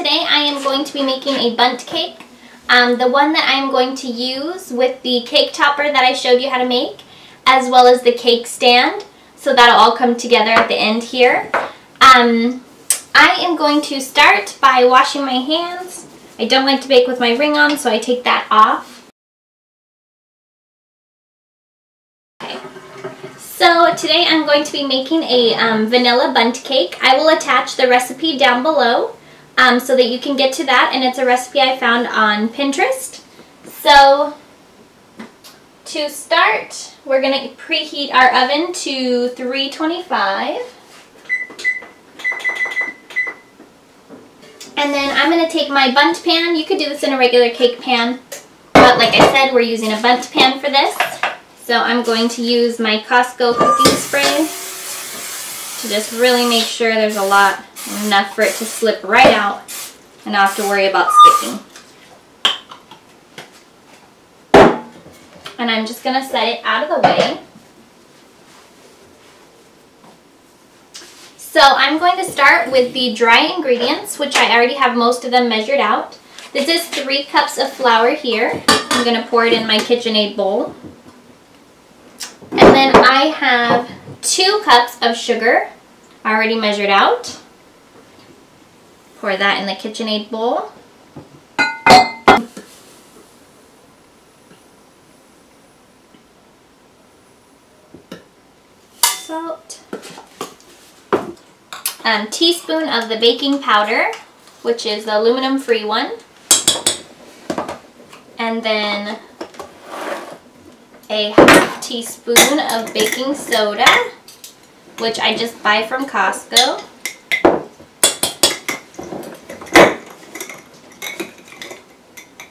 today I am going to be making a bundt cake. The one that I am going to use with the cake topper that I showed you how to make, as well as the cake stand. So that'll all come together at the end here. I am going to start by washing my hands. I don't like to bake with my ring on, so I take that off. Okay. So today I'm going to be making a vanilla bundt cake. I will attach the recipe down below so that you can get to that, and it's a recipe I found on Pinterest. So to start, we're going to preheat our oven to 325. And then I'm going to take my bundt pan. You could do this in a regular cake pan, but like I said, we're using a bundt pan for this. So I'm going to use my Costco cooking spray to just really make sure there's enough for it to slip right out and not have to worry about sticking. And I'm just going to set it out of the way. So I'm going to start with the dry ingredients, which I already have most of them measured out. This is 3 cups of flour here. I'm going to pour it in my KitchenAid bowl. And then I have 2 cups of sugar already measured out. Pour that in the KitchenAid bowl. Salt. Teaspoon of the baking powder, which is the aluminum-free one. And then a half teaspoon of baking soda, which I just buy from Costco.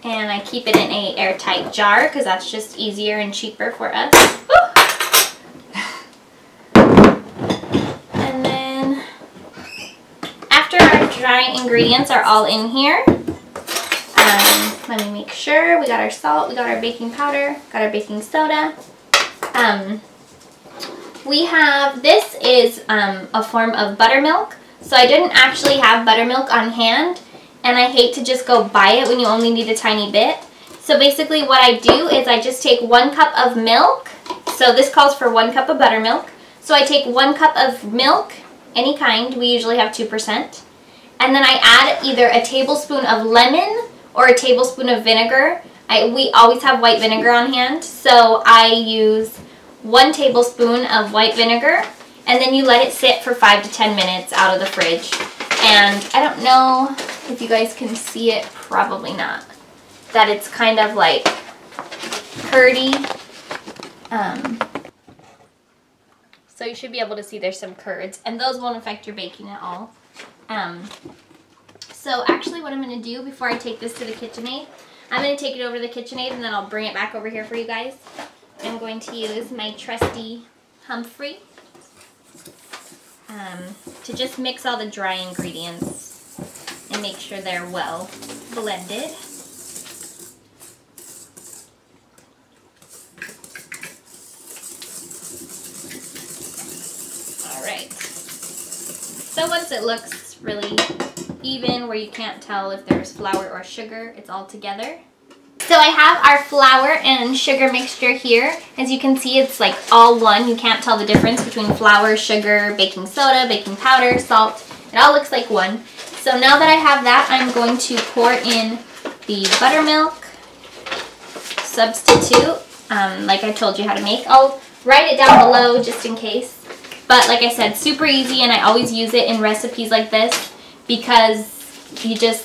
And I keep it in an airtight jar because that's just easier and cheaper for us. And then after our dry ingredients are all in here, let me make sure we got our salt, we got our baking powder, got our baking soda. This is a form of buttermilk. So I didn't actually have buttermilk on hand, and I hate to just go buy it when you only need a tiny bit. So basically what I do is I just take 1 cup of milk. So this calls for 1 cup of buttermilk. So I take 1 cup of milk, any kind, we usually have 2%. And then I add either a tablespoon of lemon or a tablespoon of vinegar. We always have white vinegar on hand, so I use 1 tablespoon of white vinegar, and then you let it sit for 5 to 10 minutes out of the fridge. And I don't know if you guys can see it, probably not, that it's kind of like curdy. So you should be able to see there's some curds, and those won't affect your baking at all. So actually what I'm going to do before I take this to the KitchenAid, I'm going to take it over to the KitchenAid and then I'll bring it back over here for you guys. I'm going to use my trusty Humphrey to just mix all the dry ingredients and make sure they're well blended. Alright. So once it looks really even, where you can't tell if there's flour or sugar, it's all together. So I have our flour and sugar mixture here. As you can see, it's like all one. You can't tell the difference between flour, sugar, baking soda, baking powder, salt. It all looks like one. So now that I have that, I'm going to pour in the buttermilk substitute, like I told you how to make. I'll write it down below just in case. But like I said, super easy, and I always use it in recipes like this because you just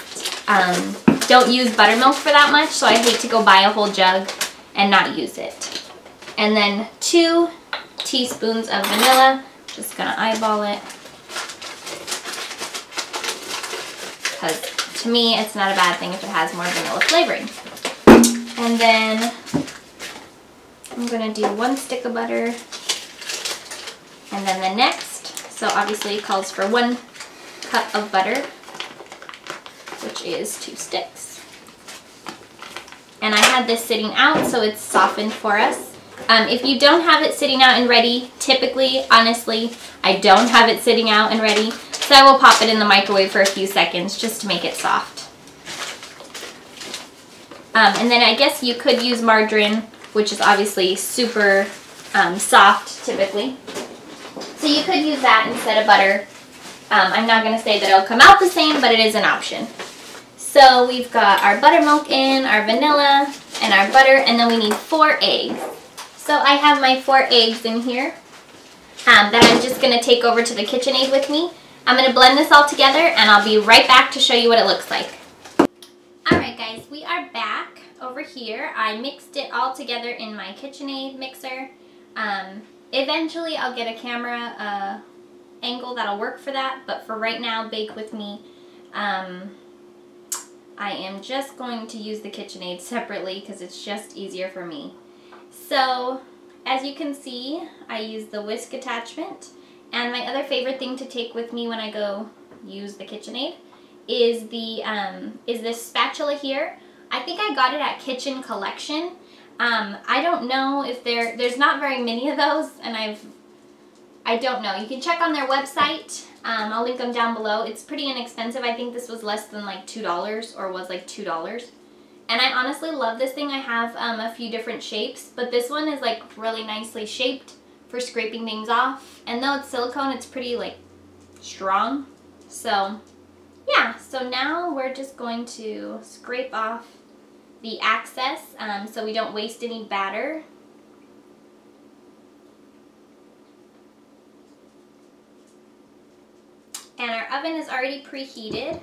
don't use buttermilk for that much, so I hate to go buy a whole jug and not use it. And then 2 teaspoons of vanilla. Just gonna eyeball it, because to me it's not a bad thing if it has more vanilla flavoring. And then I'm gonna do 1 stick of butter, and then the next, so obviously it calls for 1 cup of butter, which is 2 sticks. And I had this sitting out so it's softened for us. If you don't have it sitting out and ready, typically, honestly, I don't have it sitting out and ready. So I will pop it in the microwave for a few seconds just to make it soft. And then I guess you could use margarine, which is obviously super soft typically. So you could use that instead of butter. I'm not going to say that it'll come out the same, but it is an option. So we've got our buttermilk in, our vanilla, and our butter, and then we need 4 eggs. So I have my 4 eggs in here that I'm just going to take over to the KitchenAid with me. I'm going to blend this all together, and I'll be right back to show you what it looks like. Alright guys, we are back over here. I mixed it all together in my KitchenAid mixer. Eventually I'll get a camera angle that'll work for that, but for right now, bake with me. I am just going to use the KitchenAid separately because it's just easier for me. So, as you can see, I use the whisk attachment, and my other favorite thing to take with me when I go use the KitchenAid is this spatula here. I think I got it at Kitchen Collection. I don't know if there's not very many of those, and I don't know. You can check on their website. I'll link them down below. It's pretty inexpensive. I think this was less than like $2, or was like $2. And I honestly love this thing. I have a few different shapes, but this one is like really nicely shaped for scraping things off. And though it's silicone, it's pretty like strong. So yeah, so now we're just going to scrape off the excess so we don't waste any batter. And our oven is already preheated.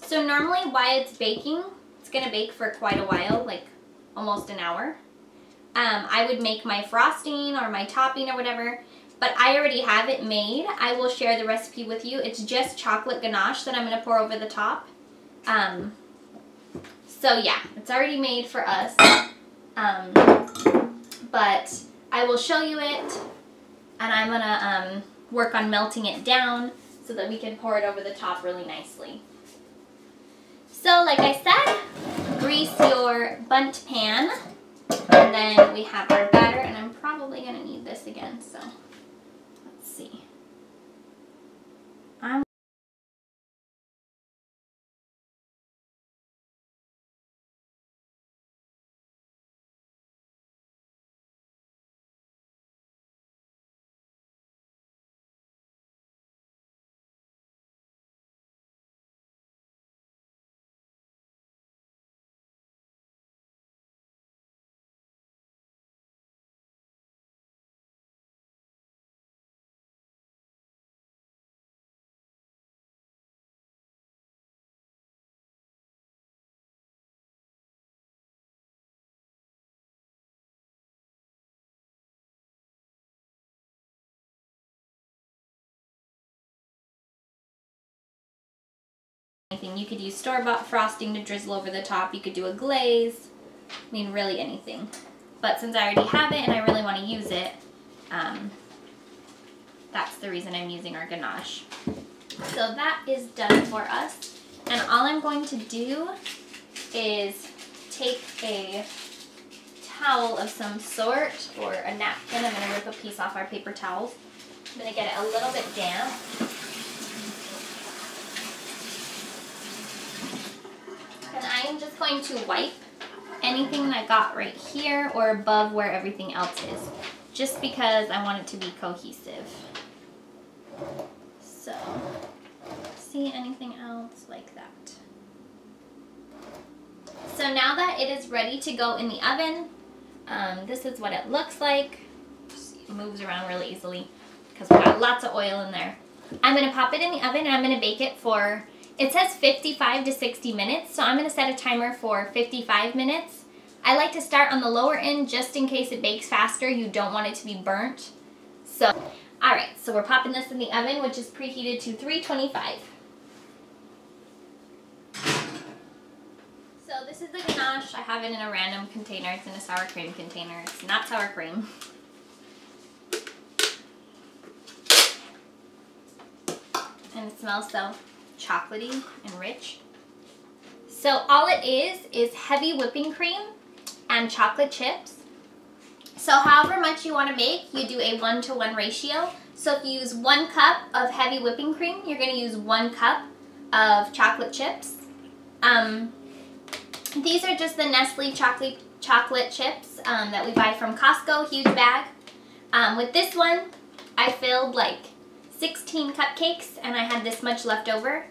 So normally while it's baking, it's going to bake for quite a while, like almost an hour. I would make my frosting or my topping or whatever, but I already have it made. I will share the recipe with you. It's just chocolate ganache that I'm going to pour over the top. So yeah, it's already made for us. But I will show you it, and I'm going to work on melting it down so that we can pour it over the top really nicely. So like I said, grease your Bundt pan, and then we have our batter, and I'm probably going to need this again, so let's see. You could use store-bought frosting to drizzle over the top. You could do a glaze. I mean, really anything. But since I already have it and I really want to use it, that's the reason I'm using our ganache. So that is done for us. And all I'm going to do is take a towel of some sort, or a napkin. I'm going to rip a piece off our paper towels. I'm going to get it a little bit damp. And I am just going to wipe anything that I got right here or above where everything else is, just because I want it to be cohesive. So, see anything else like that? So now that it is ready to go in the oven, this is what it looks like. It moves around really easily because we've got lots of oil in there. I'm going to pop it in the oven and I'm going to bake it for, it says 55 to 60 minutes, so I'm going to set a timer for 55 minutes. I like to start on the lower end just in case it bakes faster. You don't want it to be burnt. So, alright, so we're popping this in the oven, which is preheated to 325. So this is the ganache. I have it in a random container. It's in a sour cream container. It's not sour cream. And it smells so chocolatey and rich. So all it is heavy whipping cream and chocolate chips. So however much you want to make, you do a 1-to-1 ratio. So if you use 1 cup of heavy whipping cream, you're going to use 1 cup of chocolate chips. These are just the Nestle chocolate chips that we buy from Costco, huge bag. With this one, I filled like 16 cupcakes and I had this much left over.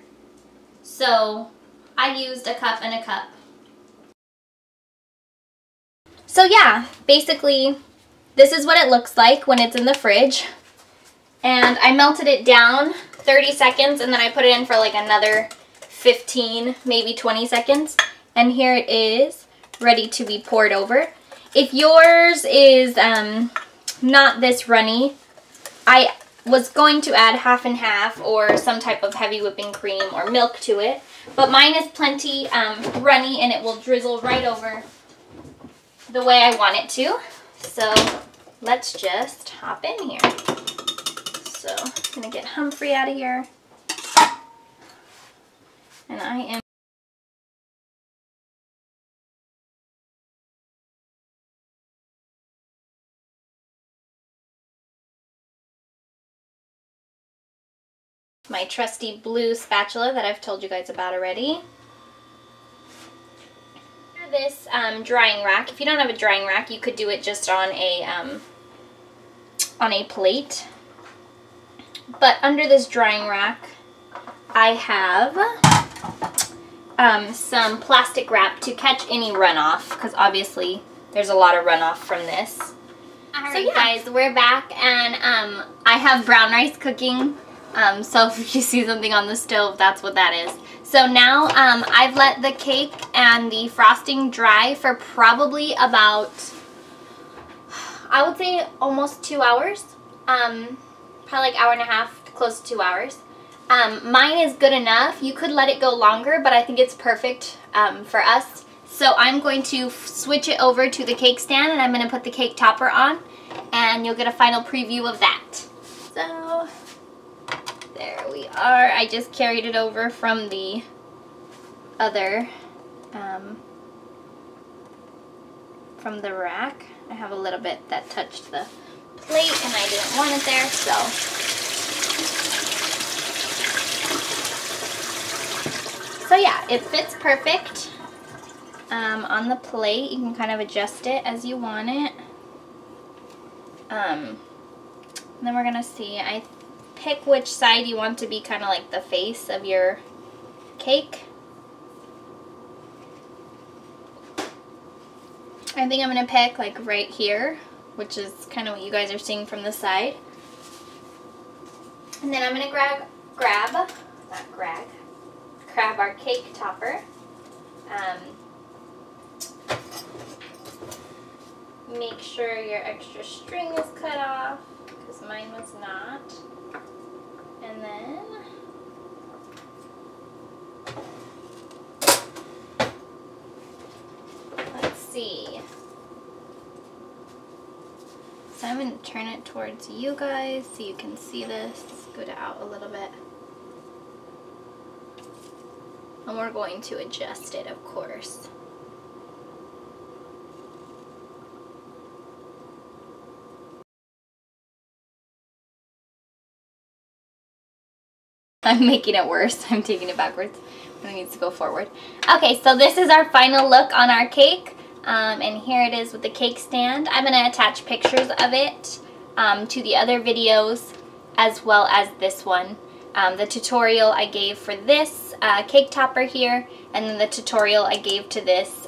So I used a cup and a cup. So yeah, basically this is what it looks like when it's in the fridge. And I melted it down 30 seconds and then I put it in for like another 15, maybe 20 seconds. And here it is, ready to be poured over. If yours is not this runny, I was going to add half and half or some type of heavy whipping cream or milk to it. But mine is plenty runny and it will drizzle right over the way I want it to. So let's just hop in here. So I'm gonna get Humphrey out of here. And I am my trusty blue spatula that I've told you guys about already. This drying rack. If you don't have a drying rack, you could do it just on a plate. But under this drying rack, I have some plastic wrap to catch any runoff, because obviously there's a lot of runoff from this. Alright, so yeah, guys, we're back, and I have brown rice cooking. So if you see something on the stove, that's what that is. So now I've let the cake and the frosting dry for probably about, I would say almost 2 hours. Probably like hour and a half, close to 2 hours. Mine is good enough. You could let it go longer, but I think it's perfect for us. So I'm going to switch it over to the cake stand and I'm going to put the cake topper on and you'll get a final preview of that. So there we are. I just carried it over from the other, from the rack. I have a little bit that touched the plate and I didn't want it there, so yeah, it fits perfect on the plate. You can kind of adjust it as you want it. Then we're gonna see, I pick which side you want to be kind of like the face of your cake. I think I'm going to pick like right here, which is kind of what you guys are seeing from the side. And then I'm going to grab our cake topper. Make sure your extra string is cut off, because mine was not. And then let's see. So I'm going to turn it towards you guys so you can see this. Scoot it out a little bit. And we're going to adjust it, of course. I'm making it worse. I'm taking it backwards. It needs to go forward. Okay, so this is our final look on our cake. And here it is with the cake stand. I'm going to attach pictures of it to the other videos as well as this one. The tutorial I gave for this cake topper here, and then the tutorial I gave to this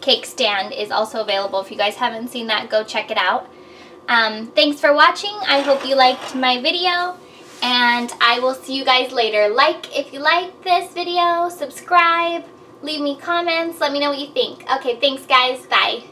cake stand is also available. If you guys haven't seen that, go check it out. Thanks for watching. I hope you liked my video, and I will see you guys later. Like if you like this video, subscribe, leave me comments, let me know what you think. Okay, thanks guys, bye.